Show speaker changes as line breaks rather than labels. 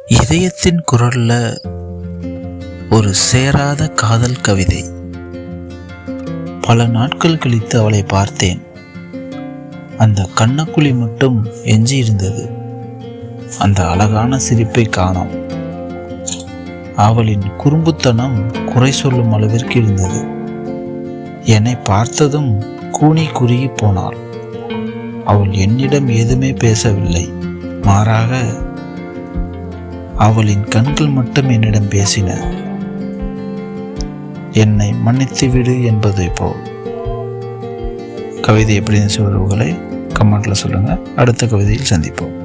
இதயத்தின் குரல்ல ஒரு சேராத காதல் கவிதை. பல நாட்கள் கழித்து அவளை பார்த்தேன். அந்த கண்ணக்குழி மட்டும் எஞ்சி இருந்தது. அந்த அழகான சிரிப்பை காணோம். அவளின் குறும்புத்தனம் குறை சொல்லும் அளவிற்கு இருந்தது. என்னை பார்த்ததும் கூனி குறுகி போனாள். அவள் என்னிடம் எதுவுமே பேசவில்லை. மாறாக அவளின் கண்கள் மட்டும் என்னிடம் பேசின. என்னை மன்னித்து விடு என்பதை போல். கவிதை எப்படி இருந்துச்சு உறவுகளை கமெண்ட்ல சொல்லுங்க. அடுத்த கவிதையில் சந்திப்போம்.